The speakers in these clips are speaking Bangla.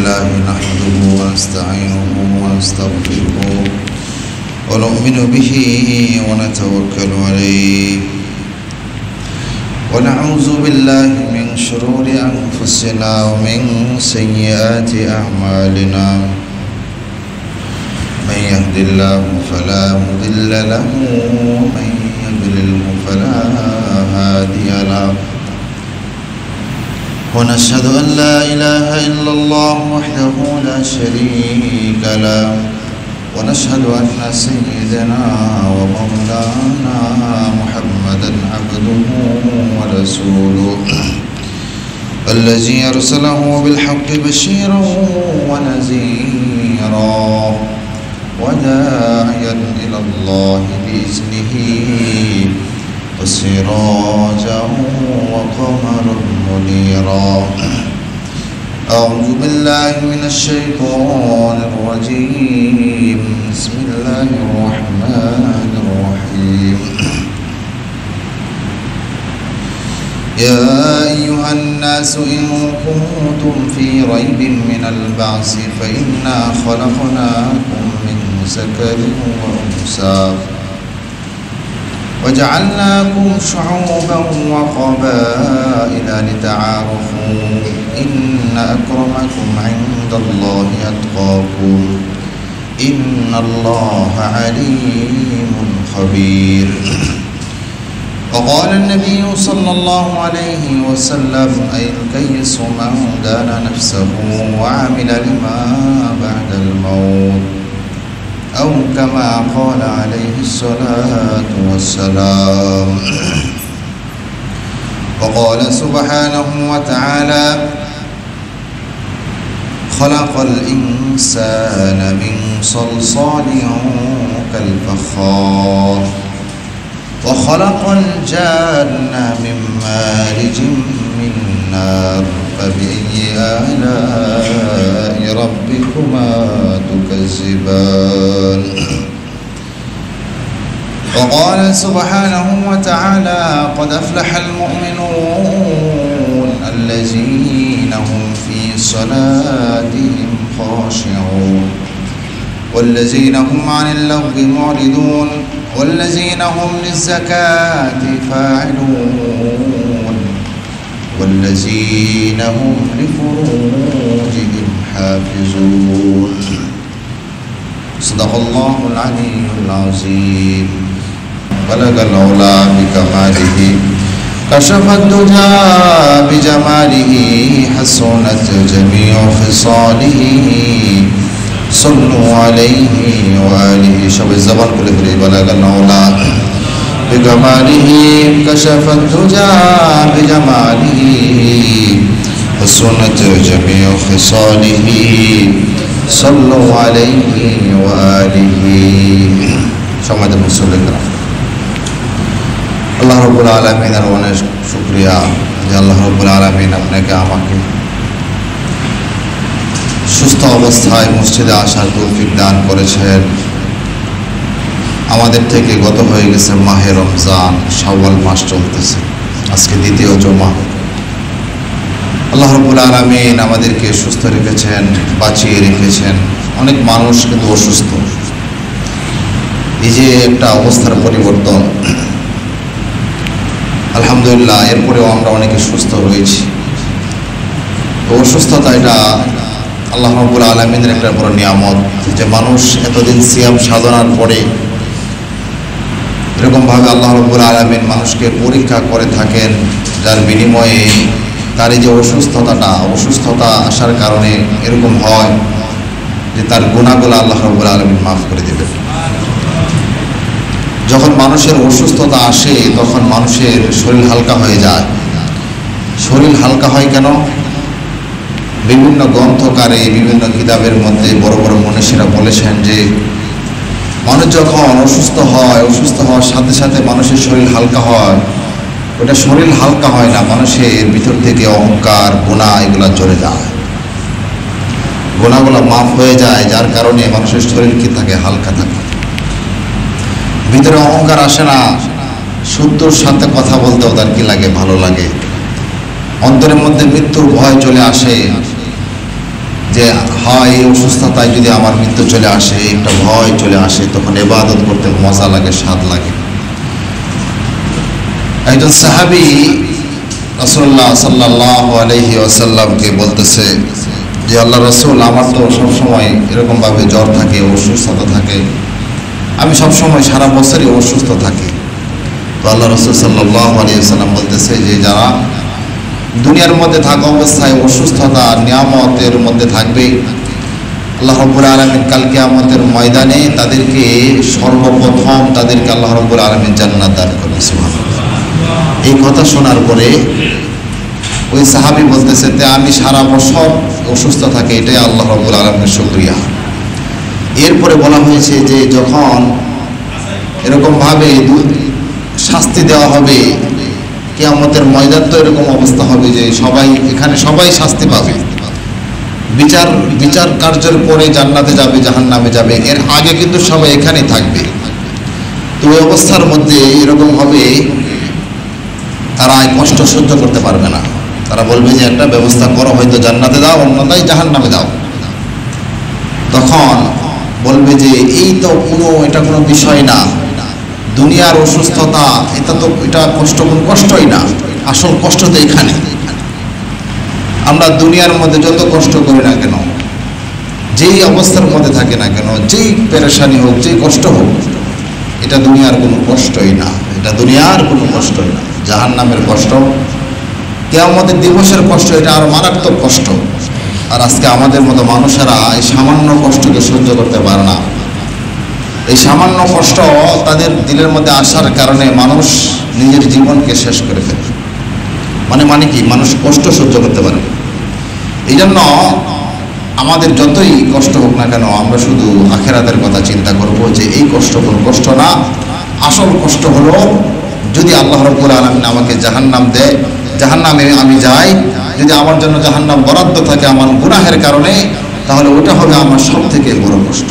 لله نحمده ونستعينه ونستغفره ونؤمن به ونتوكل عليه ونعوذ بالله من شرور أنفسنا ومن سيئات أعمالنا من يهد الله فلا مضل له ومن يضلله فلا هادي له ونشهد أن لا إله إلا الله وحده لا شريك له ونشهد أن سيدنا ومولانا محمدا عبده ورسوله الذي أرسله بالحق بشيرا ونذيرا وداعيا إلى الله بإذنه وسراجا وقمرا منيرا أعوذ بالله من الشيطان الرجيم بسم الله الرحمن الرحيم يا أيها الناس إن كنتم في ريب من البعث فإنا خلقناكم من ذكر وأنثى وجعلناكم شعوبا وقبائل لتعارفوا إن أكرمكم عند الله أتقاكم إن الله عليم خبير. وقال النبي صلى الله عليه وسلم أي الكيس من دان نفسه وعمل لما بعد الموت أو كما قال عليه الصلاة والسلام. وقال سبحانه وتعالى خلق الإنسان من صلصال كالفخار وخلق الجان من مارج من نار فبأي آلاء ربكما تكذبان. وقال سبحانه وتعالى قد أفلح المؤمنون الذين هم في صلاتهم خاشعون والذين هم عن اللغو معرضون والذين هم للزكاة فاعلون والذين هم لفروجهم حافظون. صدق الله العلي العظيم. بلغ العلا بكماله كشف الدجى بجماله حسنت جميع خصاله صلوا عليه وآله. شب الزبان كل فري بلغ العلا بكماله كشف الدجى بجماله حسنت جميع خصاله صلوا عليه وآله. সম্মানিত মুসল্লিরা, আল্লাহ রাব্বুল আলামিনের অনেক শুকরিয়া যে আল্লাহ রাব্বুল আলামিন আপনাকে আমাকে সুস্থ অবস্থায় মসজিদে আসার তৌফিক দান করেছেন। আমাদের থেকে গত হয়ে গেছে মাহে রমজান, শাওয়াল মাস চলতেছে, আজকে দ্বিতীয় জুমা। আল্লাহ রাব্বুল আলামিন আমাদেরকে সুস্থ রেখেছেন, বাঁচিয়ে রেখেছেন। অনেক মানুষ কিন্তু অসুস্থ, এই যে একটা অবস্থার পরিবর্তন, আলহামদুলিল্লাহ এরপরেও আমরা অনেকে সুস্থ হয়েছি। তো অসুস্থতা এটা আল্লাহ রাব্বুল আলামিনের একটা বড় নিয়ামত, যে মানুষ এতদিন সিয়াম সাধনার পরে এরকমভাবে আল্লাহ রাব্বুল আলামিন মানুষকে পরীক্ষা করে থাকেন, যার বিনিময়ে তার এই যে অসুস্থতা আসার কারণে এরকম হয় যে তার গুনাহগুলো আল্লাহ রাব্বুল আলামিন মাফ করে দেবেন। যখন মানুষের অসুস্থতা আসে তখন মানুষের শরীর হালকা হয়ে যায়। শরীর হালকা হয় কেন? বিভিন্ন গ্রন্থকারে, বিভিন্ন কিতাবের মধ্যে বড় বড় মনীষীরা বলেছেন যে মানুষ যখন অসুস্থ হওয়ার সাথে সাথে মানুষের শরীর হালকা হয়। ওটা শরীর হালকা হয় না, মানুষের ভিতর থেকে অহংকার, গুনাহ এগুলা চলে যায়, গুনাহগুলো মাফ হয়ে যায়, যার কারণে মানুষের শরীর কি থাকে? হালকা থাকে। ভিতরে অহংকার আসে না, শুদ্ধর সাথে কথা বলতেও তার কি লাগে? ভালো লাগে। অন্তরের মধ্যে মৃত্যুর ভয় চলে আসে, যে হয় এই অসুস্থতায় যদি আমার মৃত্যু চলে আসে, একটা ভয় চলে আসে, তখন ইবাদত করতে মজা লাগে, স্বাদ লাগে। একজন সাহাবী রাসূলুল্লাহ সাল্লাল্লাহু আলাইহি ওয়াসাল্লামকে বলতেছে যে আল্লাহ রাসূল, আমার তো সবসময় এরকমভাবে জ্বর থাকে, অসুস্থতা থাকে, আমি সবসময় সারা বছরই অসুস্থ থাকি। তো আল্লাহ রাসূল সাল্লাল্লাহু আলাইহি ওয়াসাল্লাম বলতেছে যে যারা দুনিয়ার মধ্যে থাকা অবস্থায় অসুস্থতা নিয়ামতের মধ্যে থাকবে, আল্লাহ রাব্বুল আলামিন কাল কিয়ামতের ময়দানে তাদেরকে সর্বপ্রথম তাদেরকে আল্লাহ রাব্বুল আলামিন জান্নাত দান করবে। সুবহানাল্লাহ। এই কথা শোনার পরে ওই সাহাবী বলতেছে যে আমি সারা বছর অসুস্থ থাকি, এটাই আল্লাহ রাব্বুল আলামিনের শুকরিয়া। এরপরে বলা হয়েছে যে যখন এরকমভাবে শাস্তি দেওয়া হবে, কিয়ামতের ময়দান তো এরকম অবস্থা হবে যে সবাই শাস্তি পাবে। বিচার কার্যের পরে জান্নাতে যাবে, জাহান্নামে যাবে, এর আগে কিন্তু সবাই এখানেই থাকবে। তো ওই অবস্থার মধ্যে এরকম হবে, তারা কষ্ট সহ্য করতে পারবে না। তারা বলবে যে একটা ব্যবস্থা করো, হয়তো জান্নাতে দাও, অন্যথায় জাহান্নামে দাও। তখন বলবে যে এটা কোনো বিষয় না, দুনিয়ার অসুস্থতা এটা কষ্টই না, আসল কষ্ট তো এখানে। আমরা দুনিয়ার মধ্যে যত কষ্ট করি না কেন, যেই অবস্থার মধ্যে থাকে না কেন, যেই পেরেশানি হোক, যেই কষ্ট হোক, এটা দুনিয়ার কোনো কষ্টই না, এটা দুনিয়ার কোনো কষ্টই না। জাহান্নামের কষ্ট, কিয়ামতের দিবসের কষ্ট, এটা আরো মারাত্মক কষ্ট। আর আজকে আমাদের মতো মানুষেরা এই সামান্য কষ্টকে সহ্য করতে পারে না। এই সামান্য কষ্ট তাদের দিলের মধ্যে আসার কারণে মানুষ নিজের জীবনকে শেষ করে ফেলে। মানে কি, মানুষ কষ্ট সহ্য করতে পারে। এই জন্য আমাদের যতই কষ্ট হোক না কেন, আমরা শুধু আখিরাতের কথা চিন্তা করব যে এই কষ্ট কোনো কষ্ট না, আসল কষ্ট হলো যদি আল্লাহ রাব্বুল আলামিন আমাকে জাহান্নাম দেয়, জাহান্নামে আমি যাই, যদি আমার জন্য জাহান্নাম বরাদ্দ থাকে আমার গুনাহের কারণে, তাহলে ওটা হবে আমার সব থেকে বড় কষ্ট।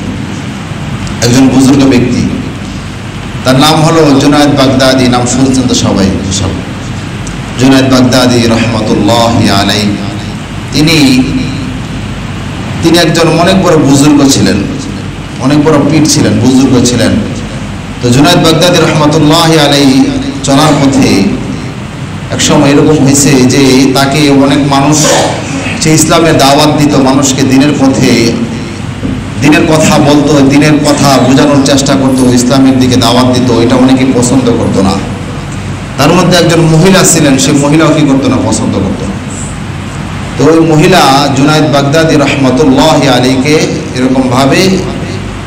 একজন বুজুর্গ ব্যক্তি, তার নাম হলো জুনায়েদ বাগদাদি, নাম শুনছেন তো সবাই। জুনায়েদ বাগদাদি রহমতুল্লাহি আলাইহি, তিনি একজন অনেক বড় বুজুর্গ ছিলেন, অনেক বড় পীর ছিলেন, বুজুর্গ ছিলেন। তো জুনায়েদ বাগদাদি রহমতুল্লাহি আলাইহি চলার পথে একসময় এরকম হয়েছে যে তাকে অনেক মানুষ সে ইসলামের দাওয়াত দিত, মানুষকে দিনের কথা বলতো, দিনের কথা বোঝানোর চেষ্টা করতো, ইসলামের দিকে দাওয়াত দিত, এটা অনেকে পছন্দ করতো না। তার মধ্যে একজন মহিলা ছিলেন, সে মহিলাও কি করতো না, পছন্দ করতো না। তো ওই মহিলা জুনায়েদ বাগদাদি রহমতুল্লাহি আলাইহিকে এরকমভাবে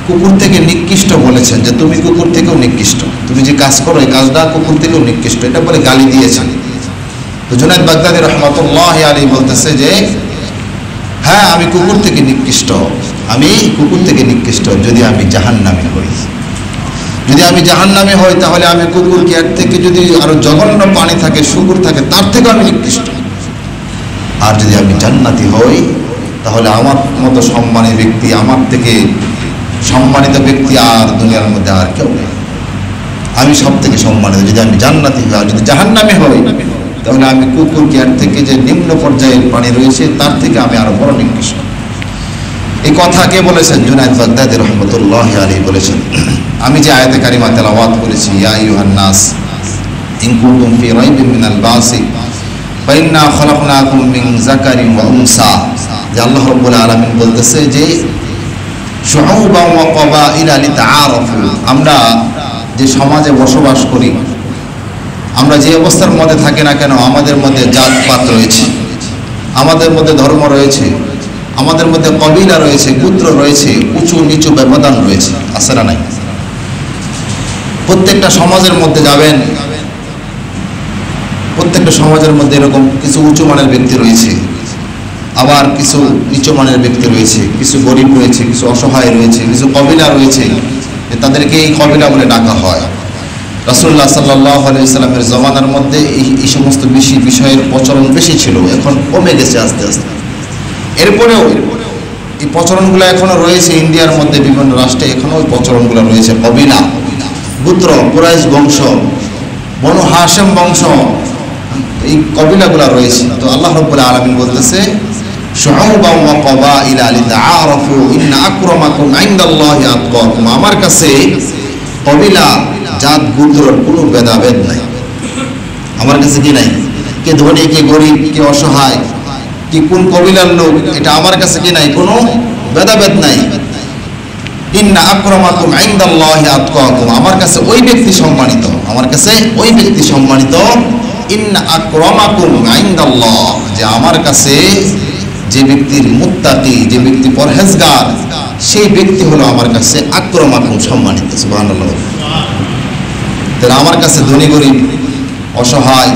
কুকুর থেকে নিকৃষ্ট বলেছেন যে তুমি কুকুর থেকেও নিকৃষ্ট, তুমি যে কাজ করো এই কাজটা কুকুর থেকেও নিকৃষ্ট, এটা বলে গালি দিয়েছেন। তো জুনায়েদ বাগদাদি রহমতুল্লাহি আলাইহি বলতেছে যে হ্যাঁ, আমি কুকুর থেকে নিকৃষ্ট, যদি আমি জাহান্নামী হই। যদি আমি জাহান্নামী হই তাহলে আমি কুকুরকে এর থেকে যদি আরো জঘন্য প্রাণী থাকে, শুকুর থাকে, তার থেকেও আমি নিকৃষ্ট। আর যদি আমি জান্নাতি হই তাহলে আমার মতো সম্মানী ব্যক্তি, আমার থেকে সম্মানিত ব্যক্তি আর দুনিয়ার মধ্যে আর কেউ নেই, আমি সব থেকে সম্মানিত। যদি আমি জান্নাতি হই, আর যদি জাহান্নামী হই তাহলে আমি কুকুরকে এর থেকে যে নিম্ন পর্যায়ের প্রাণী রয়েছে তার থেকে আমি আরো বড় নিকৃষ্ট। এই কথা কে বলেছেন? জুনায়েদ বাগদাদি রহমতুল্লাহি আলাইহি বলেছেন। আমি যে আয়াতে কারিমা তেলাওয়াত করেছি, ইয়া আইয়ুহান নাস ইন কুনতুম ফি রাইবিন মিনাল বাসি ফাইন্না খলাকনাকুম মিন যাকারিন ওয়া উনসা, যে আল্লাহ রাব্বুল আলামিন বলতেছে যে শুউবান ওয়া ক্বাবাইলা লিতাআরাফু, আমরা যে সমাজে বসবাস করি, আমরা যে অবস্থার মধ্যে থাকি না কেন, আমাদের মধ্যে জাতপাত রয়েছে, আমাদের মধ্যে ধর্ম রয়েছে, আমাদের মধ্যে কবিলা রয়েছে, গোত্র রয়েছে, উঁচু নিচু ব্যবধান রয়েছে, আছে না নাই? প্রত্যেকটা সমাজের মধ্যে যাবেন, প্রত্যেকটা সমাজের মধ্যে এরকম কিছু উঁচু মানের ব্যক্তি রয়েছে, আবার কিছু নিচু মানের ব্যক্তি রয়েছে, কিছু গরিব রয়েছে, কিছু অসহায় রয়েছে, কিছু কবিলা রয়েছে, তাদেরকে এই কবিলা বলে ডাকা হয়। রাসূলুল্লাহ সাল্লাল্লাহু আলাইহি ওয়াসাল্লামের জমানার মধ্যে এই সমস্ত বিষয়ের প্রচলন বেশি ছিল, এখন কমে গেছে আস্তে আস্তে। এরপরেও এই প্রচলনগুলো এখনো রয়েছে, ইন্ডিয়ার মধ্যে বিভিন্ন রাষ্ট্রে এখনো ওই প্রচলনগুলো রয়েছে। কবিলা, গোত্র, কুরাইশ বংশ, বনু হাশেম বংশ, এই কবিলাগুলো রয়েছে। তো আল্লাহ রাব্বুল আলামিন বলতেছে শুউবা ওয়া ক্বাবাইলা লিতাআরাফু ইন্না আকরামাকুম ইনদাল্লাহি আতকাকুম। আমার কাছে কবিলা জাত গোত্রের কোনো ভেদাভেদ নাই। আমার কাছে কি নাই, কে ধনী কে গরিব, কে অসহায়, কি কোন কবিলার লোক, এটা আমার কাছে কি নাই, কোনো ভেদাভেদ নাই। ইন্না আকরামাকুম ইনদাল্লাহি আতকাকুম। আমার কাছে ওই ব্যক্তি সম্মানিত, আমার কাছে ওই ব্যক্তি সম্মানিত। ইন্না আকরামাকুম ইনদাল্লাহ, যে আমার কাছে যে ব্যক্তির মুত্তাকি, যে ব্যক্তি পরহেজগার, সেই ব্যক্তি হলো আমার কাছে আকরামাকুম, সম্মানিত। সুবহানাল্লাহ। তাহলে আমার কাছে ধনী গরিব অসহায়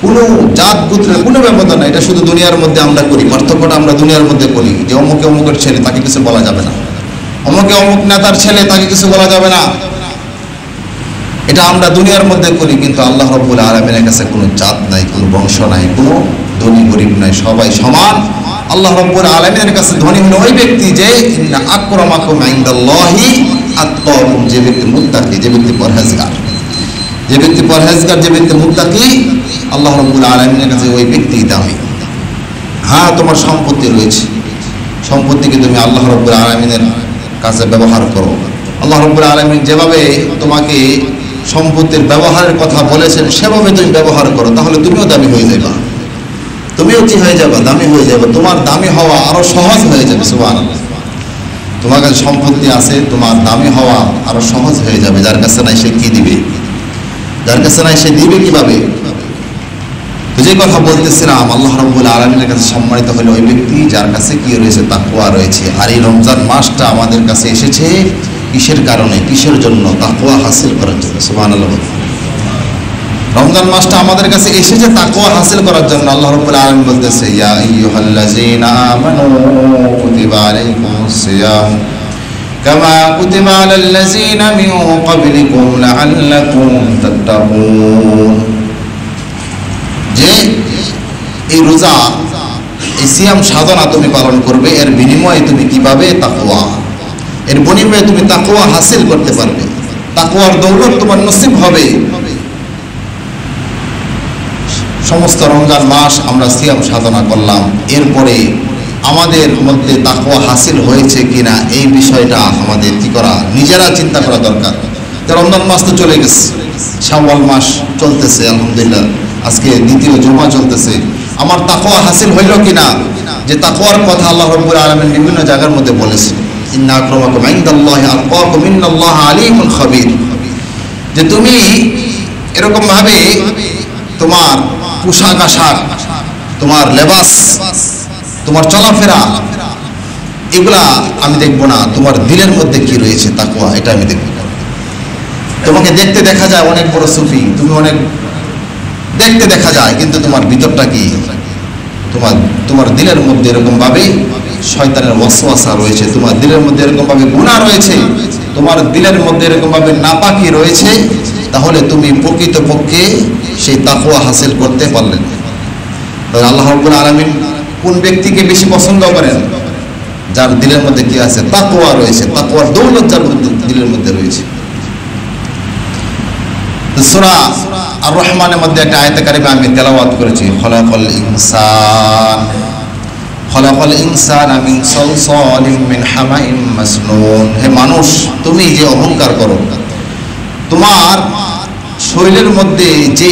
কোনো জাত গোত্রের কোনো ব্যাপার না। এটা শুধু দুনিয়ার মধ্যে আমরা করি, পার্থক্যটা আমরা দুনিয়ার মধ্যে করি, যে অমুকে অমুকের ছেলে, তাকে কিছু বলা যাবে না, অমুকে অমুক নেতার ছেলে, তাকে কিছু বলা যাবে না। এটা আমরা দুনিয়ার মধ্যে করি, কিন্তু আল্লাহ রাব্বুল আলামিনের কাছে কোনো জাত নাই, কোনো বংশ নাই, কোনো ধনী গরিব নাই, সবাই সমান। আল্লাহ রাব্বুল আলামিনের কাছে ধনী হলো ওই ব্যক্তি যে ইন্না আকরামাকুম ইনদাল্লাহি আতকাকুম, যে ব্যক্তি মুত্তাকি, যে ব্যক্তি পরহেজগার, যে ব্যক্তি পরহেজগার, যে ব্যক্তি মুত্তাকি, আল্লাহ রাব্বুল আলামিনের কাছে ওই ব্যক্তি দামি। হ্যাঁ, তোমার সম্পত্তি রয়েছে, সম্পত্তিকে তুমি আল্লাহ রাব্বুল আলামিনের কাছে ব্যবহার করো। আল্লাহ রাব্বুল আলামিন যেভাবে তোমাকে সম্পত্তির ব্যবহারের কথা বলেছেন সেভাবে তুমি ব্যবহার করো, তাহলে তুমিও দামি হয়ে যাবে, তুমিও কি হয়ে যাবে, দামি হয়ে যাবে। তোমার দামি হওয়া আরো সহজ হয়ে যাবে। সুবহানাল্লাহ। তোমার কাছে সম্পত্তি আছে, তোমার দামি হওয়া আরো সহজ হয়ে যাবে। যার কাছে নাই সে কি দিবে, যার কাছে নাই সে দিবে কিভাবে? তো যে কথা বলতেছিলাম, আল্লাহ রাব্বুল আলামিনের কাছে সম্মানিত হলো ওই ব্যক্তি যার কাছে কি রয়েছে, তাকওয়া রয়েছে। আর এই রমজান মাসটা আমাদের কাছে এসেছে কিসের কারণে, কিসের জন্য? তাকওয়া হাসিল করার জন্য। সুবহানাল্লাহ। রমজান মাসটা আমাদের কাছে এসেছে তাকওয়া হাসিল করার জন্য। আল্লাহ রাব্বুল আলামিন বলতেছে, ইয়া আইয়ুহাল্লাযীনা আমানু কুতিবা আলাইকুমুস সিয়াম কামা কুতিবা আলাল্লাযীনা মিন ক্বাবলিকুম লাআল্লাকুম তাত্তাকুন। যে এই রোজা, এই সিয়াম সাধনা তুমি পালন করবে, এর বিনিময়ে তুমি কি পাবে? তাকওয়া। এর বিনিময়ে তুমি তাকওয়া হাসিল করতে পারবে, তাকওয়ার দৌলত তোমার নসিব হবে। সমস্ত রমজান মাস আমরা সিয়াম সাধনা করলাম, এরপরে আমাদের মধ্যে তাকওয়া হাসিল হয়েছে কিনা এই বিষয়টা আমাদের কি করা, নিজেরা চিন্তা করা দরকার। রমজান মাস তো চলে গেছে, শাওয়াল মাস চলতেছে, আলহামদুলিল্লাহ আজকে দ্বিতীয় জুমা চলতেছে। আমার তাকওয়া হাসিল হইল কিনা? যে তাকওয়ার কথা আল্লাহ রাব্বুল আলামিন বিভিন্ন জায়গার মধ্যে বলেছেন, ইন্না আকরামাকুম ইনদাল্লাহি আতকাকুম ইন্নাল্লাহা আলিমুন খাবীর। যে তুমি এরকম ভাবে তোমার পোশাক আশাক, তোমার লেবাস, তোমার চলাফেরা, এগুলা আমি দেখবো না, তোমার দিলের মধ্যে কি রয়েছে তাকওয়া, এটা আমি দেখবো। তোমাকে দেখতে দেখা যায় অনেক বড় সুফি, তুমি অনেক দেখতে দেখা যায়, কিন্তু তোমার ভিতরটা কি? তোমার দিলের মধ্যে এরকম ভাবে শয়তানের ওয়াসওয়াসা রয়েছে, তোমার দিলের মধ্যে এরকম ভাবে গুনাহ রয়েছে, তোমার দিলের মধ্যে এরকম ভাবে নাপাকি রয়েছে, তাহলে তুমি প্রকৃতপক্ষে সেই তাকওয়া হাসিল করতে পারলেন। তাহলে আল্লাহ রাব্বুল আলামিন কোন ব্যক্তিকে বেশি পছন্দ করেন? যার দিলের মধ্যে কি আছে? তাকওয়া রয়েছে, তাকওয়ার দৌলত যার দিলের মধ্যে রয়েছে। সূরা আর রহমানের মধ্যে একটা আয়াতে কারিমা আমি তেলাওয়াত করেছি, খলাকাল ইনসানা মিন সালসালিম মিন হামাইম মাসনুন। হে মানুষ, তুমি যে অহংকার করো, তোমার শরীরের মধ্যে যে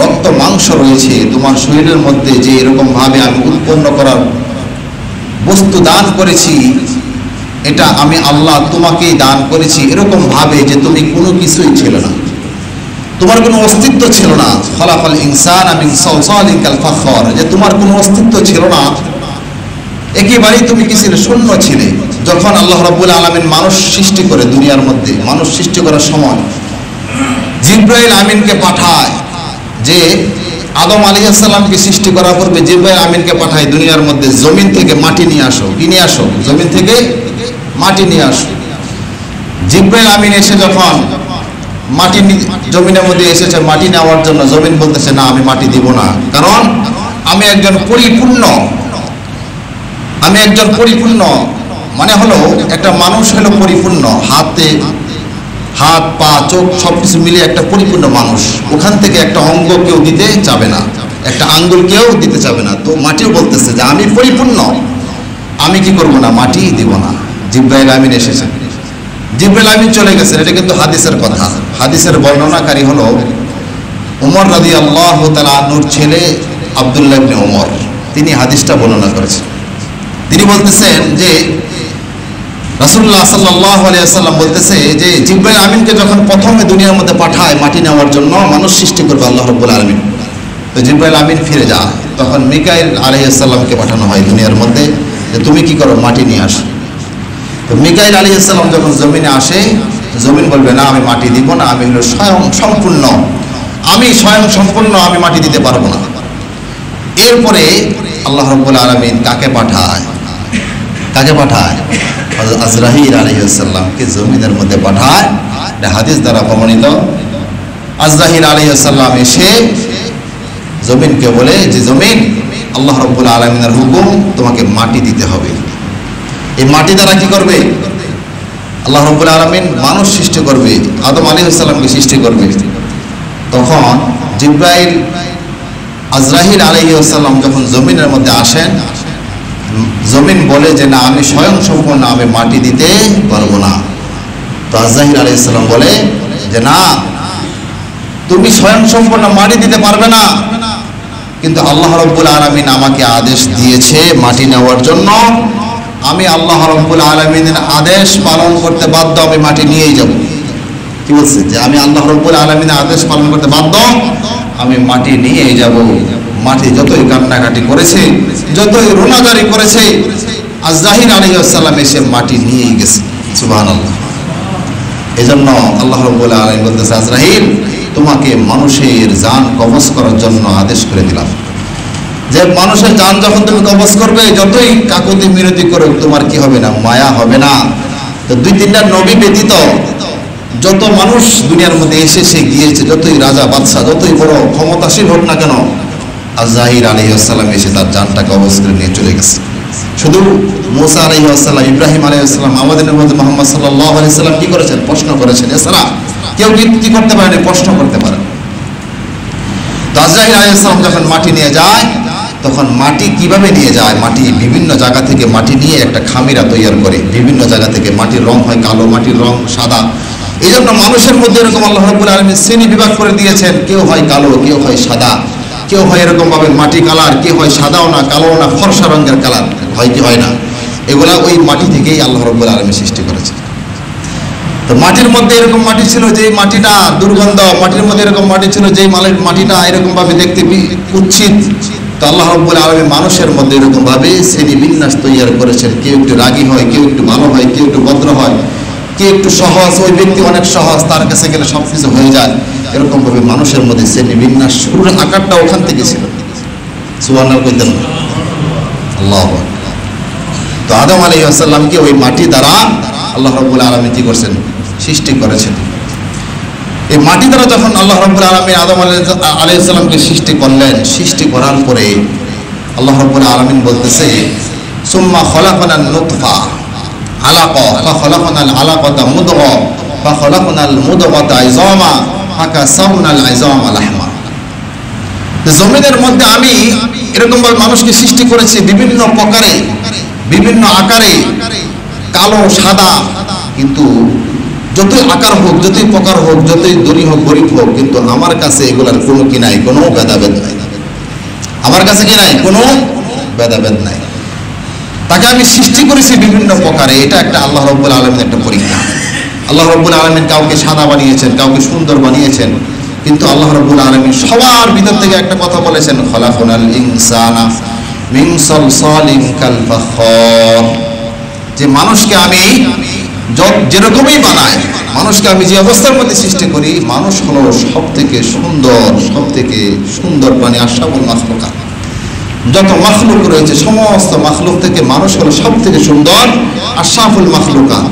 রক্ত মাংস রয়েছে, তোমার শরীরের মধ্যে যে এরকম ভাবে আমি উৎপন্ন করার বস্তু দান করেছি, এটা আমি আল্লাহ তোমাকেই দান করেছি এরকম ভাবে যে তুমি কোনো কিছুই ছিল না, তোমার কোনো অস্তিত্ব ছিল না। খলাকাল ইনসানা মিন সালসালিন কাল ফাখর, যে তোমার কোনো অস্তিত্ব ছিল না, একেবারেই তুমি কি ছিলে? শূন্য ছিলে। যখন আল্লাহ রাব্বুল আলামিন মানুষ সৃষ্টি করে, দুনিয়ার মধ্যে মানুষ সৃষ্টি করার সময় জিবরাইল আমিনকে পাঠায়, যে আদম আলাইহিস সালামকে সৃষ্টি করার পূর্বে জিবরাইল আমিনকে পাঠায় দুনিয়ার মধ্যে, জমিন থেকে মাটি নিয়ে আসো। কি নিয়ে আসো? জমিন থেকে মাটি নিয়ে আসো। জিবরাইল আমিন এসে যখন মাটি জমিনের মধ্যে এসেছে মাটি নেওয়ার জন্য, জমিন বলতেছে না, আমি মাটি দিব না, কারণ আমি একজন পরিপূর্ণ, মানে হলো একটা মানুষ হলো পরিপূর্ণ, হাত পা চোখ সবকিছু মিলিয়ে একটা পরিপূর্ণ মানুষ। ওখান থেকে একটা অঙ্গ কেউ দিতে যাবে না, একটা আঙ্গুল কেউ দিতে চাবে না। তো মাটিও বলতেছে যে আমি পরিপূর্ণ, আমি কি করব না, মাটি দিব না। জিবরাইল আমিন এসেছেন, জিবরাইল আমিন চলে গেছেন। এটা কিন্তু হাদিসের কথা। হাদিসের বর্ণনাকারী হলো উমর রাদিয়াল্লাহু তাআলা আনহুর ছেলে আব্দুল্লাহ ইবনে উমর। তিনি হাদিসটা বর্ণনা করেছেন। তিনি বলতেছেন যে রাসূলুল্লাহ সাল্লাল্লাহু আলাইহি ওয়াসাল্লাম বলতেছে যে জিবরাইল আমিনকে যখন প্রথমে দুনিয়ার মধ্যে পাঠায় মাটি নেওয়ার জন্য, মানুষ সৃষ্টি করবে আল্লাহ রাব্বুল আলামিন, তো জিবরাইল আমিন ফিরে যায়। তখন মিকাইল আলাইহিস সালামকে পাঠানো হয় দুনিয়ার মধ্যে যে তুমি কি করো, মাটি নিয়ে আসো। তো মিকাইল আলাইহিস সালাম যখন জমিনে আসে, জমিন বলবে না আমি মাটি দিব না, আমি হলো স্বয়ং সম্পূর্ণ, আমি স্বয়ং সম্পূর্ণ, আমি মাটি দিতে পারবো না। এরপরে আল্লাহ রাব্বুল আলামিন কাকে পাঠায়? কাকে পাঠায়? হযরত আজরাইল আলাইহিস সালামকে জমিনের মধ্যে পাঠায়। এটা হাদিস দ্বারা প্রমাণিত। আজরাইল আলাইহিস সালাম এসে জমিনকে বলে যে জমিন, আল্লাহ রাব্বুল আলামিনের হুকুম, তোমাকে মাটি দিতে হবে। এই মাটি দ্বারা কি করবে? আল্লাহ রাব্বুল আলামিন মানুষ সৃষ্টি করবে, আদম আলাইহিস সালামকে সৃষ্টি করবে। তখন জিবরাইল আজরাইল আলাইহিস সালাম যখন জমিনের মধ্যে আসেন, জমিন বলে যে না আমি স্বয়ং সম্পূর্ণ, আমি মাটি দিতে পারবো না। তো আজরাইল আলাইহিস সালাম বলে যে না, তুমি স্বয়ং সম্পূর্ণ মাটি দিতে পারবে না, কিন্তু আল্লাহ রাব্বুল আলামিন আমাকে আদেশ দিয়েছে মাটি নেওয়ার জন্য, আমি আল্লাহ রাব্বুল আলামিনের আদেশ পালন করতে বাধ্য, আমি মাটি নিয়েই যাব। কি বলছে? যে আমি আল্লাহ রাব্বুল আলামিনের আদেশ পালন করতে বাধ্য, আমি মাটি নিয়েই যাব। মাটি যতই কান্নাকাটি করেছে, যতই রোনাজারি করেছে, আজরাইল আলাইহিস সালাম এসে মাটি নিয়েই গেছে। সুবহানাল্লাহ। এজন্য আল্লাহ রাব্বুল আলামিন বলতেছে আজরাইল, তোমাকে মানুষের জান কবজ করার জন্য আদেশ করে দিলাম। যে মানুষের জান যখন তুমি কবজ করবে, যতই কাকুতি মিনতি করো, তোমার কি হবে না, মায়া হবে না। তো দুই তিনটা নবী ব্যতীত যত মানুষ দুনিয়ার মধ্যে এসে গিয়েছে, যতই রাজা বাদশা, যতই বড় ক্ষমতাশীল হোক না কেন, আজরাইল আলাইহিস সালাম এসে তার জানটা কবজ করে নিয়ে চলে গেছে। শুধু মুসা আলাইহিস সালাম, ইব্রাহিম আলাইহিস সালাম, আমাদের নবী মুহাম্মদ সাল্লাল্লাহু আলাইহি সাল্লাম কি করেছেন? প্রশ্ন করেছেন। এছাড়া কেউ কি করতে পারেনি? প্রশ্ন করতে পারে। তো আজরাইল আলাইহিস সালাম যখন মাটি নিয়ে যায়, তখন মাটি কিভাবে নিয়ে যায়? মাটি বিভিন্ন জায়গা থেকে মাটি নিয়ে একটা খামিরা তৈরি করে। বিভিন্ন জায়গা থেকে মাটির রং হয় কালো, মাটির রং সাদা। এই জন্য মানুষের মধ্যে এরকম আল্লাহ রাব্বুল আলামিন শ্রেণী বিভাগ করে দিয়েছেন। কেউ হয় কালো, কেউ হয় সাদা, কেউ হয় এরকম ভাবে মাটি কালার, কেউ হয় সাদাও না, কালো না, ফর্সা রঙের কালার হয় কি হয় না। এগুলা ওই মাটি থেকেই আল্লাহ রাব্বুল আলামিন সৃষ্টি করেছেন। তো মাটির মধ্যে এরকম মাটি ছিল যে মাটিটা দুর্গন্ধ, মাটির মধ্যে এরকম মাটি ছিল যে মাটিটা এরকম ভাবে দেখতে কুৎসিত। তো আল্লাহ রাব্বুল আলামিন মানুষের মধ্যে এরকম ভাবে শ্রেণী বিন্যাস তৈরি করেছেন। কেউ একটু রাগী হয়, কেউ একটু ভালো হয়, কেউ একটু ভদ্র হয়, কেউ একটু সহজ, ওই ব্যক্তি অনেক সহজ, তার কাছে গেলে সবকিছু হয়ে যায়। এরকম ভাবে মানুষের মধ্যে শ্রেণী বিন্যাস, শুরুর আকারটা ওখান থেকে ছিল। সুবহানাল্লাহ কইতেন আল্লাহু আকবার। তো আদম আলাইহিস সালামকে ওই মাটি দ্বারা আল্লাহ রাব্বুল আলামিন কি করছেন? সৃষ্টি করেছেন। এই মাটি দ্বারা যখন আল্লাহ রাব্বুল আলামিন আদম আলাইহিস সালামকে সৃষ্টি করলেন, সৃষ্টি করার পরে আল্লাহ রাব্বুল আলামিন বলতেছে সুম্মা খলাকনান নুতফা আলাকা ফাখলাকনাল আলাকাতা মুদগা ফাখলাকনাল মুদগাতা ইযামা ফাকাসাউনাল ইযামা লাহমা। জমিনের মধ্যে আমি এরকম ভাবে মানুষকে সৃষ্টি করেছি বিভিন্ন প্রকারে, বিভিন্ন আকারে, কালো সাদা, কিন্তু যতই আকার হোক, যতই প্রকার হোক, যতই ধনী হোক, গরিব হোক, কিন্তু আমার কাছে এগুলার কোনো কি নাই, কোনো ভেদাভেদ নাই। আমার কাছে কি নাই? কোনো ভেদাভেদ নাই। তাকে আমি সৃষ্টি করেছি বিভিন্ন প্রকারে। এটা একটা আল্লাহ রাব্বুল আলামিনের একটা পরীক্ষা। আল্লাহ রাব্বুল আলামিন কাউকে সাদা বানিয়েছেন, কাউকে সুন্দর বানিয়েছেন, কিন্তু আল্লাহ রাব্বুল আলামিন সবার ভিতর থেকে একটা কথা বলেছেন, খলাকনাল ইনসানা মিন সালসালিন কাল ফাখার। যে মানুষকে আমি যেরকমই বানাই, মানুষকে আমি যে অবস্থার মধ্যে সৃষ্টি করি, মানুষ হলো সব থেকে সুন্দর প্রাণী। আশরাফুল মাখলুকাত, যত মাখলুক রয়েছে সমস্ত মাখলুক থেকে মানুষ হলো সব থেকে সুন্দর, আশরাফুল মাখলুকাত।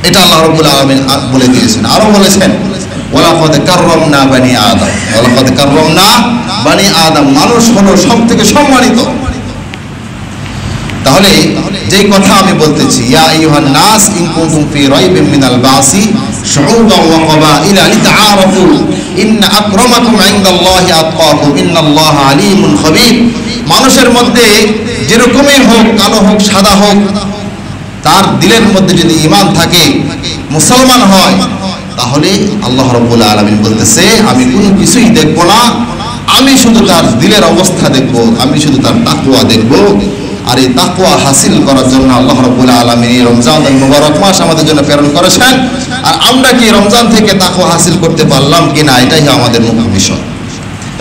এটা আল্লাহ রাব্বুল আলামিন বলে দিয়েছেন। আরো বলেছেন ওয়ালাকাদ কাররামনা বানি আদম, ওয়ালাকাদ কাররামনা বানি আদম, মানুষ হলো সব থেকে সম্মানিত। তাহলে যেই কথা আমি বলতেছি, ইয়া আইয়ুহান নাস ইন কুনতুম ফি রাইবিন মিনাল বাসি, শুউবান ওয়া ক্বাবাইলা লিতাআরাফু ইন্না আকরামাকুম ইনদাল্লাহি আতকাকুম ইন্নাল্লাহা আলীমুন খাবীর। মানুষের মধ্যে যেরকমই হোক, কালো হোক সাদা হোক, তার দিলের মধ্যে যদি ঈমান থাকে, মুসলমান হয়, তাহলে আল্লাহ রাব্বুল আলামিন বলতেছে আমি কোনো কিছুই দেখব না, আমি শুধু তার দিলের অবস্থা দেখব, আমি শুধু তার তাকওয়া দেখব। আর এই তাকওয়া হাসিল করার জন্য আল্লাহ রাব্বুল আলামিন এই রমজানুল মুবারক মাস আমাদের জন্য প্রেরণ করেছেন। আর আমরা কি রমজান থেকে তাকওয়া হাসিল করতে পারলাম কিনা, এটাই আমাদের মুখ্য বিষয়।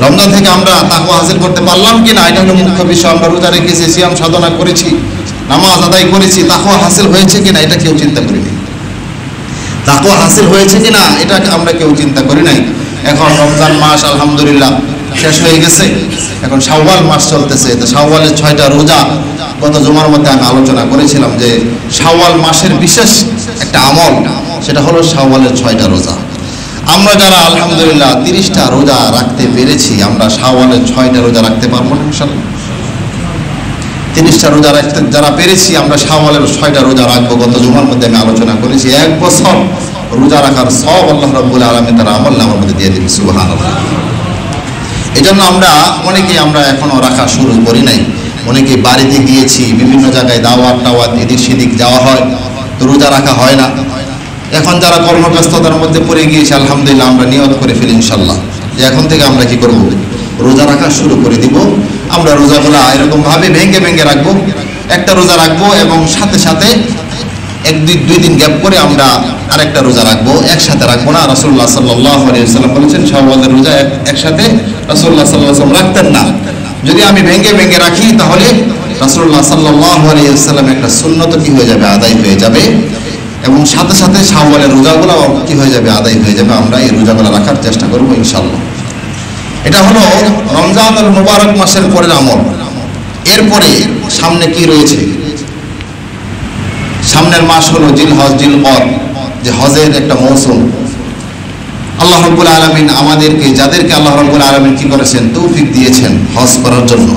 রমজান থেকে আমরা তাকওয়া হাসিল করতে পারলাম কিনা, এটা হলো মুখ্য বিষয়। আমরা রোজা রেখেছি, সিয়াম সাধনা করেছি, নামাজ আদায় করেছি, তাকওয়া হাসিল হয়েছে কিনা এটা কেউ চিন্তা করিনি। তাকওয়া হাসিল হয়েছে কিনা এটা আমরা কেউ চিন্তা করি নাই। এখন রমজান মাস আলহামদুলিল্লাহ শেষ হয়ে গেছে, এখন শাওয়াল মাস চলতেছে। তো শাওয়ালের 6টা রোজা গত জুমার মধ্যে আমি আলোচনা করেছিলাম যে শাওয়াল মাসের বিশেষ একটা আমল, সেটা হলো শাওয়ালের 6টা রোজা। আমরা যারা আলহামদুলিল্লাহ 30টা রোজা রাখতে পেরেছি, আমরা শাওয়ালের 6টা রোজা রাখতে পারবো না ইনশাআল্লাহ? 30টা রোজা রাখতে যারা পেরেছি, আমরা শাওয়ালের 6টা রোজা রাখবো। গত জুমার মধ্যে আমি আলোচনা করেছি 1 বছর রোজা রাখার সব আল্লাহ রাব্বুল আলামিন তার আমল নামার মধ্যে দিয়ে দিবেন। সুবহানাল্লাহ। এজন্য অনেকেই আমরা এখনো রাখা শুরু করি নাই। অনেকে বাড়িতে গিয়েছি, বিভিন্ন জায়গায় দাওয়াত টাওয়াত এদিক সেদিক যাওয়া হয়, তো রোজা রাখা হয় না। এখন যারা কর্মব্যস্ততার মধ্যে পড়ে গিয়েছে, আলহামদুলিল্লাহ আমরা নিয়ত করে ফেলি ইনশাআল্লাহ যে এখন থেকে আমরা কি করব, রোজা রাখা শুরু করে দিব। আমরা রোজাগুলা এরকম ভাবে ভেঙে ভেঙে রাখবো। একটা রোজা রাখবো এবং সাথে সাথে দুই দিন গ্যাপ করে আমরা আরেকটা রোজা রাখবো, একসাথে রাখবো না। রাসূলুল্লাহ সাল্লাল্লাহু আলাইহি ওয়াসাল্লাম বলেছেন শাওয়ালের রোজা একসাথে রাসূলুল্লাহ সাল্লাল্লাহু আলাইহি ওয়াসাল্লাম রাখতেন না। যদি আমি ভেঙে ভেঙে রাখি, তাহলে রাসূলুল্লাহ সাল্লাল্লাহু আলাইহি ওয়াসাল্লাম একটা সুন্নত কি হয়ে যাবে, আদায় হয়ে যাবে, এবং সাথে সাথে শাওয়ালের রোজাগুলো কি হয়ে যাবে, আদায় হয়ে যাবে। আমরা এই রোজাগুলো রাখার চেষ্টা করবো ইনশাআল্লাহ। এটা হলো রমজানুল মুবারক মাসের পরের আমল। এরপরে সামনে কি রয়েছে? সামনের মাস হলো জিলহজ, জিলকদ, যে হজের একটা মৌসুম। আল্লাহ রাব্বুল আলামিন আমাদেরকে, যাদেরকে আল্লাহ রাব্বুল আলামিন কি করেছেন, তৌফিক দিয়েছেন হজ করার জন্য।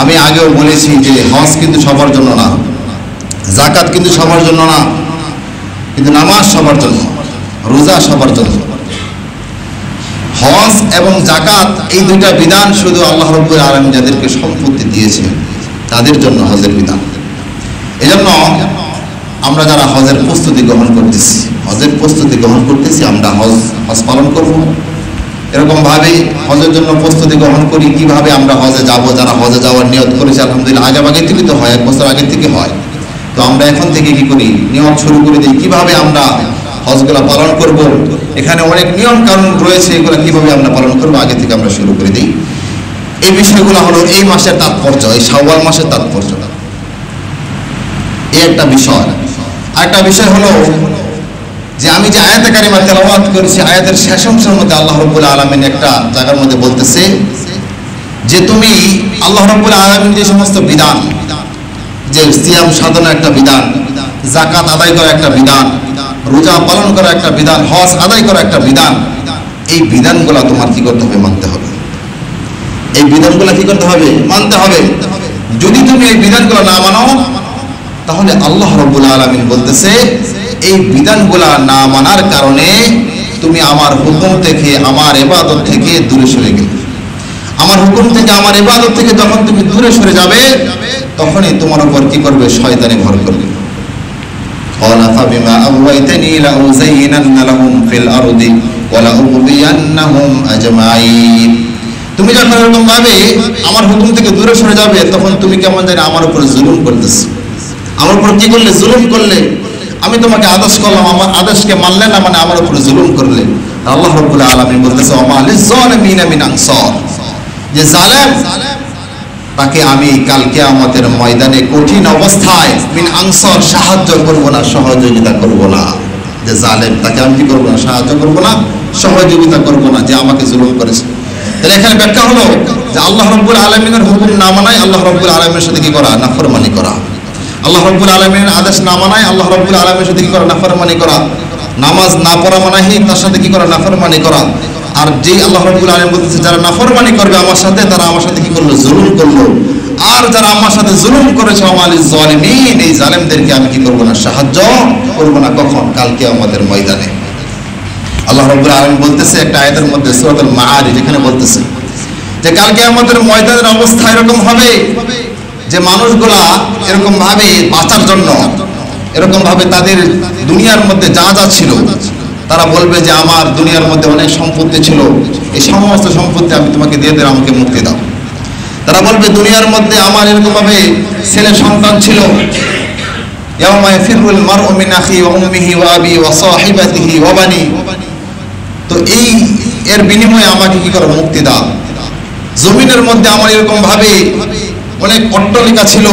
আমি আগেও বলেছি যে হজ কিন্তু সবার জন্য না, যাকাত কিন্তু সবার জন্য না, কিন্তু নামাজ সবার জন্য, রোজা সবার জন্য। হজ এবং যাকাত এই দুইটা বিধান শুধু আল্লাহ রাব্বুল আলামিন যাদেরকে সম্পত্তি দিয়েছেন তাদের জন্য হজের বিধান। এজন্য আমরা যারা হজের প্রস্তুতি গ্রহণ করতেছি, আমরা হজ পালন করব। এরকম ভাবে হজের জন্য প্রস্তুতি গ্রহণ করি। কিভাবে আমরা হজে যাব? যারা হজে যাওয়ার নিয়ত করেছে আলহামদুলিল্লাহ, আগে থেকে তো হয়, 1 বছর আগে থেকে হয়। তো আমরা এখন থেকে কি করি, নিয়ম শুরু করে দিই কিভাবে আমরা হজগুলা পালন করব। এখানে অনেক নিয়ম কানুন রয়েছে, এগুলো কিভাবে আমরা পালন করব আগে থেকে আমরা শুরু করে দিই। এই বিষয়গুলো হলো এই মাসের তাৎপর্য, এই শাওয়াল মাসের তাৎপর্য, এই একটা বিষয়। আরেকটা বিষয় হলো যে আমি যে আয়াতে কারিমা তেলাওয়াত করেছি, আয়াতের শেষ অংশের মধ্যে আল্লাহ রাব্বুল আলামিন একটা জায়গার মধ্যে বলতেছে যে তুমি আল্লাহ রাব্বুল আলামিন যে সমস্ত বিধান, যে সিয়াম সাধনা একটা বিধান, যাকাত আদায় করা একটা বিধান, রোজা পালন করা একটা বিধান, হজ আদায় করা একটা বিধান, এই বিধানগুলো তোমার কি করতে হবে, মানতে হবে। এই বিধানগুলো কি করতে হবে, মানতে হবে। যদি তুমি এই বিধানগুলো না মানো, তাহলে আল্লাহ রাব্বুল আলামিন বলতেছে এই বিধানগুলা না মানার কারণে তুমি আমার হুকুম থেকে, আমার ইবাদত থেকে দূরে সরে গেলে। আমার হুকুম থেকে, আমার ইবাদত থেকে যখন তুমি দূরে সরে যাবে, তখনই তোমার উপর কি করবে, শয়তানি ভর করবে। ক্বালা ফাবিমা আওয়াইতানি লাউযায়িনান্না লাহুম ফিল আরদি ওয়া লাউগবিয়ান্নাহুম আজমাইন। তুমি যখন এরকম ভাবে আমার হুকুম থেকে দূরে সরে যাবে, তখন তুমি কেমন জানি আমার উপর জুলুম করতেছ। আমার উপর কি করলে, জুলুম করলে। আমি তোমাকে আদেশ করলাম, আমার আদেশকে মানলে না, মানে আমার উপর জুলুম করলে। আল্লাহ রাব্বুল আলামিন বলতেছে ওমা লিয-যালিমিনা মিন আনসার, যে জালেম তাকে আমি কাল কিয়ামতের ময়দানে কঠিন অবস্থায় মিন আনসার, সাহায্য করব না, সহযোগিতা করব না। যে জালেম তাকে আমি কি করব না, সাহায্য করব না, সহযোগিতা করব না, যে আমাকে জুলুম করেছে। তাহলে এখানে ব্যাখ্যা হলো যে আল্লাহ রাব্বুল আলামিনের হুকুম না মানায় আল্লাহ রাব্বুল আলামিনের সাথে কি করা, নাফরমানি করা। আল্লাহ রাব্বুল আলামিনের আদেশ না মানায় আল্লাহ রাব্বুল আলামিনের সাথে কি করা, নাফরমানি করা। নামাজ না পড়া মানাহি তার সাথে কি করা, নাফরমানি করা। আর যে আল্লাহ রাব্বুল আলামিন বলতেছে যারা নাফরমানি করবে আমার সাথে, তারা আমার সাথে কি করলো, জুলুম করলো। আর যারা আমার সাথে জুলুম করেছে ওমা লিয-যালিমিন, এই জালেমদেরকে আমি কি করব না, সাহায্য করব না। কখন, কাল কিয়ামতের ময়দানে। আল্লাহ রাব্বুল আলামিন বলতেছে একটা আয়াতের মধ্যে, সূরাতুল মাআরিজ, এখানে বলতেছে যে কালকে আমাদের ময়দানের অবস্থা এরকম হবে যে মানুষগুলা এরকম ভাবে বাঁচার জন্য, এরকম ভাবে তাদের দুনিয়ার মধ্যে যা যা ছিল, তারা বলবে যে আমার দুনিয়ার মধ্যে অনেক সম্পত্তি ছিল, এই সমস্ত সম্পত্তি আমি তোমাকে দিয়ে দিলাম, আমাকে মুক্তি দাও। তারা বলবে দুনিয়ার মধ্যে আমার এরকম ভাবে ছেলে সন্তান ছিল, ইয়াওমা ইয়াফিরুল মারউ মিন আখিহি ওয়া উম্মিহি ওয়া আবিহি ওয়া সাহিবাতিহি ওয়া বানি, তো এই এর বিনিময়ে আমাকে কি করো, মুক্তি দাও। জমিনের মধ্যে আমার এরকম ভাবে অনেক অট্টালিকা ছিল,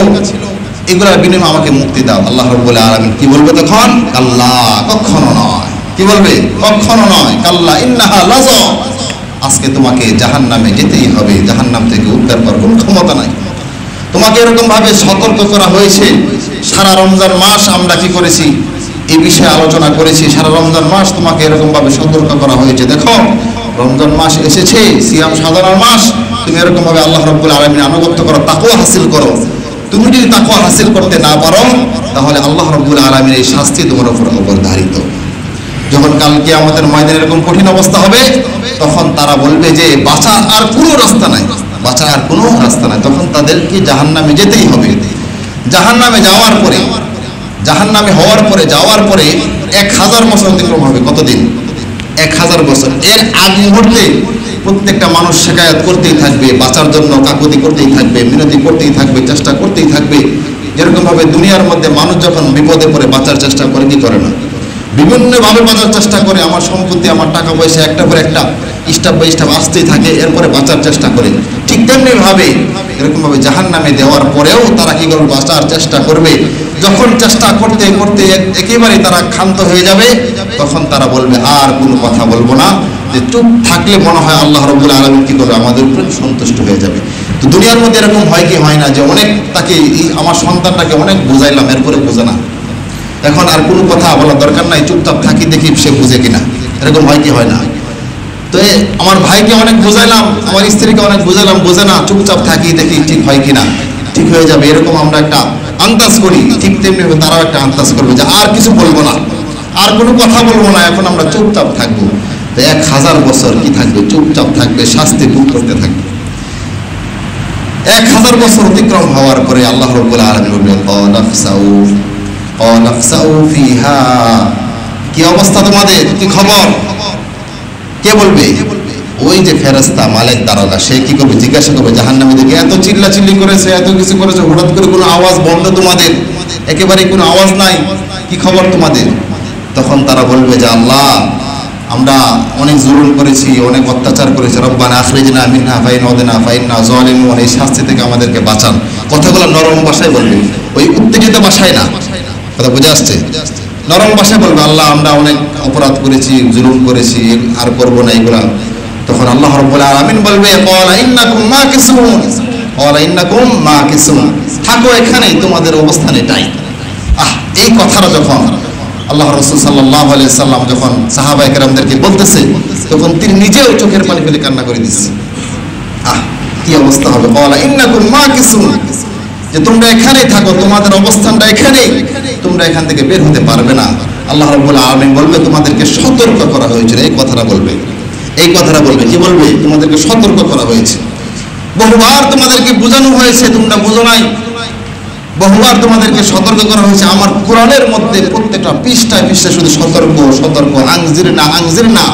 এগুলোর বিনিময়ে আমাকে মুক্তি দাও। আল্লাহ রাব্বুল আলামিন কি বলবে তখন? কাল্লা, কখনো নয়। কি বলবে? কখনো নয়। কাল্লা ইন্নাহা লাযা, আজকে তোমাকে জাহান্নামে যেতেই হবে, জাহান্নাম থেকে উদ্ধার করার কোনো ক্ষমতা নাই। তোমাকে এরকম ভাবে সতর্ক করা হয়েছে। সারা রমজান মাস আমরা কি করেছি, এই বিষয়ে আলোচনা করেছি। সারা রমজান মাস তোমাকে এরকম ভাবে সতর্ক করা হয়েছে, দেখো রমজান মাস এসেছে, সিয়াম সাধনার মাস, তুমি এরকম ভাবে আল্লাহ রাব্বুল আলামিনের আনুগত্য করো, তাকওয়া হাসিল করো। তুমি যদি তাকওয়া হাসিল করতে না পারো, তাহলে আল্লাহ রাব্বুল আলামিনের এই শাস্তি তোমার উপর অবধারিত। যখন কালকে আমাদের ময়দানে এরকম কঠিন অবস্থা হবে, তখন তারা বলবে যে বাঁচার আর কোনো রাস্তা নাই, বাঁচার আর কোনো রাস্তা নাই। তখন তাদেরকে জাহান্নামে যেতেই হবে। জাহান্নামে যাওয়ার পরে, জাহান্নামে হওয়ার পরে, যাওয়ার পরে 1000 বছর অতিক্রম হবে। কতদিন? 1000 বছর। এর আগ মুহূর্তে প্রত্যেকটা মানুষ শিকায়ত করতেই থাকবে, বাঁচার জন্য কাকুতি করতেই থাকবে, মিনতি করতেই থাকবে, চেষ্টা করতেই থাকবে। যেরকম ভাবে দুনিয়ার মধ্যে মানুষ যখন বিপদে পড়ে বাঁচার চেষ্টা করে, কি করে না, বিভিন্নভাবে বাঁচার চেষ্টা করে। আমার সম্পত্তি, আমার টাকা পয়সা, একটা পর একটা স্টাপ বাই স্টাপ আসতেই থাকে, এরপরে বাঁচার চেষ্টা করে। ঠিক তেমনি ভাবে এরকম ভাবে জাহান্নামে দেওয়ার পরেও তারা কি করবে, বাঁচার চেষ্টা করবে। যখন চেষ্টা করতে করতে একেবারে তারা ক্ষান্ত হয়ে যাবে, তখন তারা বলবে আর কোনো কথা বলবো না, যে চুপ থাকলে মনে হয় আল্লাহ রাব্বুল আলামিন কি করবে, আমাদের উপরে সন্তুষ্ট হয়ে যাবে। তো দুনিয়ার মধ্যে এরকম হয় কি হয় না, যে অনেক তাকে, আমার সন্তানটাকে অনেক বুঝাইলাম, এরপরে বোঝে না, এখন আর কোনো কথা বলার দরকার নাই, চুপচাপ থাকি, দেখি সে বুঝে কিনা। এরকম হয় কি হয় না? তো আমার ভাইকে অনেক বুঝাইলাম, আমার স্ত্রীকে অনেক বুঝাইলাম, বোঝে না, চুপচাপ থাকি, দেখি ঠিক হয় কিনা, ঠিক হয়ে যাবে, এরকম আমরা একটা আন্দাজ করি। ঠিক তেমনি তারাও একটা আন্দাজ করবে যে আর কিছু বলবো না, আর কোনো কথা বলবো না, এখন আমরা চুপচাপ থাকবো। তো 1000 বছর কি থাকবে, চুপচাপ থাকবে, শাস্তি ভোগ করতে থাকবে। 1000 বছর অতিক্রম হওয়ার পরে আল্লাহ রাব্বুল আলামিন বলবেন অনাফসাউ ফিহা, কি অবস্থা তোমাদের, কি খবর? কে বলবে? ওই যে ফেরেশতা, মালিক দারোগা, সে কি করবে, জিজ্ঞাসা করবে জাহান্নামী দিকে, এত চিল্লাচিল্লি করেছে, এত কিছু করেছে, হঠাৎ করে কোনো আওয়াজ বন্ধ, তোমাদের একেবারে কোনো আওয়াজ নাই, কি খবর তোমাদের? তখন তারা বলবে যে আল্লাহ, আমরা অনেক জুলুম করেছি, অনেক অত্যাচার করেছি, রব্বানা আখরিজনা মিনহা ফাইন ওয়াদনা ফাইন্না যালিমুন, এই শাস্তি থেকে আমাদেরকে বাঁচান। কথাগুলো নরম ভাষায় বলবে, ওই উত্তেজিত ভাষায় না। কথা বুঝে আসছে? নরম ভাষায় বলবে, আল্লাহ আমরা অনেক অপরাধ করেছি, জুলুম করেছি, আর করবো না এগুলা। তখন আল্লাহ রাব্বুল আলামিন বলবে ক্বালা ইন্নাকুম মাকিসুন, ক্বালা ইন্নাকুম মাকিসুন, থাকো এখানেই, তোমাদের অবস্থান এটাই। এই কথাটা যখন আল্লাহ রাসূল সাল্লাল্লাহু আলাইহি সাল্লাম যখন সাহাবায়ে কেরামদেরকে বলতেছে, তখন তিনি নিজেও চোখের পানি ফেলে কান্না করে দিচ্ছে। কি অবস্থা হবে, ক্বালা ইন্নাকুম মাকিসুন, যে তোমরা এখানেই থাকো, তোমাদের অবস্থানটা এখানেই, তোমরা এখান থেকে বের হতে পারবে না। আল্লাহ রাব্বুল আলামিন বলবে তোমাদেরকে সতর্ক করা হয়েছিল, এই কথাটা বলবে, এই কথাটা বলবে। কি বলবে? তোমাদেরকে সতর্ক করা হয়েছে, বহুবার তোমাদেরকে বোঝানো হয়েছে, তোমরা বোঝো নাই, বহুবার তোমাদেরকে সতর্ক করা হয়েছে। আমার কোরআনের মধ্যে প্রত্যেকটা পৃষ্ঠায় পৃষ্ঠায় শুধু সতর্ক সতর্ক, আনজিরনা আনজিরনা,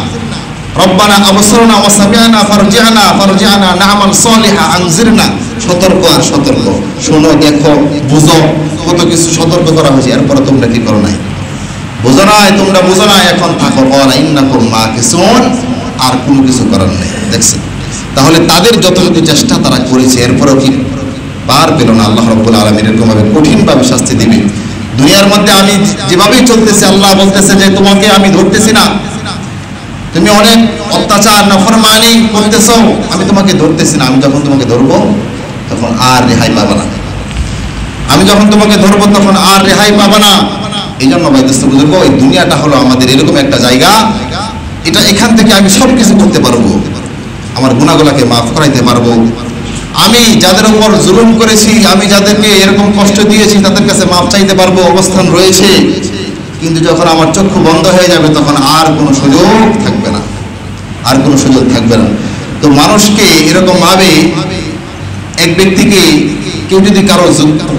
রব্বানা আবসারনা ওয়া সামি'না ফারজি'না না'মাল সালিহা, আনজিরনা, সতর্ক আর সতর্ক, শোনো, দেখো, বুঝো, কত কিছু সতর্ক করা হয়েছে, এরপরে তোমরা কি করো নাই, বুঝো নাই, তোমরা বুঝো নাই, এখন থাকো, ক্বালা ইন্নাকুম মাকিসুন, আর কোনো কিছু করার নেই। দেখছেন? তাহলে তাদের যতটুকু চেষ্টা তারা করেছে, এরপরেও কি পার পেল না। আল্লাহ রাব্বুল আলামিন এরকমভাবে কঠিনভাবে শাস্তি দিবে। দুনিয়ার মধ্যে আমি যেভাবেই চলতেছি, আল্লাহ বলতেছে যে তোমাকে আমি ধরতেছি না, তুমি অনেক অত্যাচার নাফরমানি করতেছো, আমি তোমাকে ধরতেছি না। আমি যখন তোমাকে ধরবো তখন আর রেহাই পাবে না, আমি যখন তোমাকে ধরবো তখন আর রেহাই পাবে না। এই জন্য ভাই দোস্ত বুজুর্গ, এই দুনিয়াটা হলো আমাদের এরকম একটা জায়গা, এটা এখান থেকে আমি সব কিছু করতে পারবো, আমার গুনাহগুলোকে মাফ করাইতে পারবো, আমি যাদের উপর জুলুম করেছি, আমি যাদেরকে এরকম কষ্ট দিয়েছি, তাদের কাছে মাফ চাইতে পারবো, অবস্থান রয়েছে। কিন্তু যখন আমার চক্ষু বন্ধ হয়ে যাবে তখন আর কোনো সুযোগ থাকবে না, আর কোনো সুযোগ থাকবে না। তো মানুষকে এরকমভাবে এক ব্যক্তিকে কেউ যদি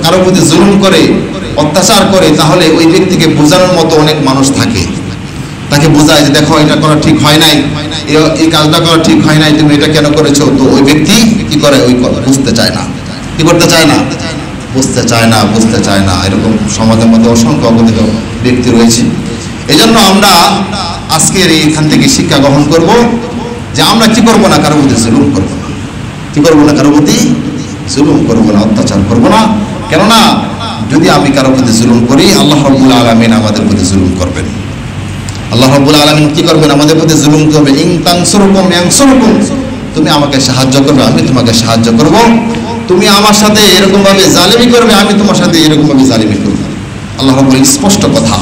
কারো প্রতি জুলুম করে, অত্যাচার করে, তাহলে ওই ব্যক্তিকে বোঝানোর মতো অনেক মানুষ থাকে। তাকে বোঝায় যে দেখো এটা করা ঠিক হয় নাই, এই কাজটা করা ঠিক হয় নাই, তুমি এটা কেন করেছো। তো ওই ব্যক্তি কি করে, ওই বুঝতে চায় না, কি করতে চায় না, বুঝতে চায় না, বুঝতে চায় না। এরকম সমাজের মধ্যে অসংখ্য অবনীত ব্যক্তি রয়েছে। এই জন্য আমরা আজকের এইখান থেকে শিক্ষা গ্রহণ করব যে আমরা কি করবো না, কারো প্রতি জুলুম করবো না, কি করবো না, কারো প্রতি জুলুম করবো না, অত্যাচার করবো না। কেননা যদি আমি কারো প্রতি জুলুম করি, আল্লাহ রাব্বুল আলামিন আমাদের প্রতি জুলুম করবেন। আল্লাহ রাব্বুল আলামিন কি করবেন, আমাদের প্রতি জুলুম করবেন। ইন তানসুরকুম ইয়ানসুরকুম, তুমি আমাকে সাহায্য করবে, আমি তোমাকে সাহায্য করব। তুমি আমার সাথে এরকম ভাবে জালিমি করবে, আমি তোমার সাথে এরকম ভাবে জালিমি করব। আল্লাহ রাব্বুল স্পষ্ট কথা,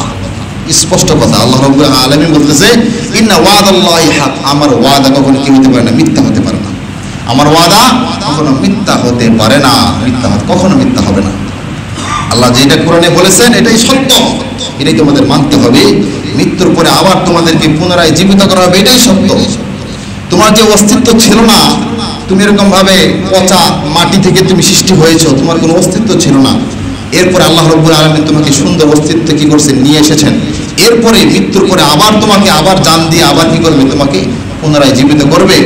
স্পষ্ট কথা। আল্লাহ রাব্বুল আলামিন বলতেছে ইন্না ওয়াদাল্লাহি হক, আমার ওয়াদা কখনো কি হতে পারে না, মিথ্যা হতে পারে না। আমার ওয়াদা কখনো মিথ্যা হতে পারে না, কখনো মিথ্যা হবে না। আল্লাহ যেটা কোরআনে বলেছেন এটাই সত্য, এটাই তোমাদের মানতে হবে। মৃত্যুর পরে আবার তোমাদেরকে পুনরায় জীবিত করা হবে, এটাই সত্য। তোমার যে অস্তিত্ব ছিল না, তুমি এরকম ভাবে পচা মাটি থেকে তুমি সৃষ্টি হয়েছো, তোমার কোনো অস্তিত্ব ছিল না। এরপরে আল্লাহ রাব্বুল আলামিন তোমাকে সুন্দর অস্তিত্ব কি করছেন, নিয়ে এসেছেন। এরপরে মৃত্যুর পরে আবার তোমাকে আবার জান দিয়ে আবার কি করবে, তোমাকে পুনরায় জীবিত করবে।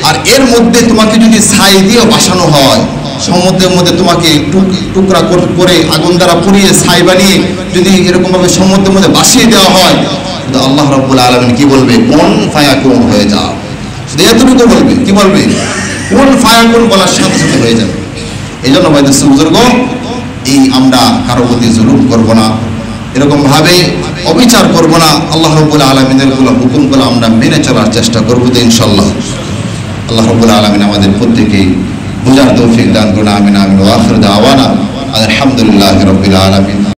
আর এর মধ্যে তোমাকে যদি ছাই দিয়ে বাসানো হয়, সমুদ্রের মধ্যে তোমাকে টুকরা করে আগুন দ্বারা পুড়িয়ে ছাই বানিয়ে যদি এরকম ভাবে সমুদ্রের মধ্যে ভাসিয়ে দেওয়া হয়, শুধু আল্লাহ রাব্বুল আলামিন কি বলবে, কুন ফায়াকুন হয়ে যাও। শুধু এতটুকু বলবে, কি বলবে, কুন ফায়াকুন বলার সাথে সাথে হয়ে যাবে। এই জন্য ভাইদের বুজুর্গ, এই আমরা কারো প্রতি জুলুম করবো না, এরকম ভাবে অবিচার করবো না। আল্লাহ রাব্বুল আলামিনের হুকুমগুলো আমরা মেনে চলার চেষ্টা করবো তো ইনশাআল্লাহ। আল্লাহ রাব্বুল আলামিন আমাদের প্রত্যেকেই বুঝার তৌফিক দান করুন। আমিন আমিন। ওয়া আখিরু দাওয়ানা আলহামদুলিল্লাহি রাব্বিল আলামিন।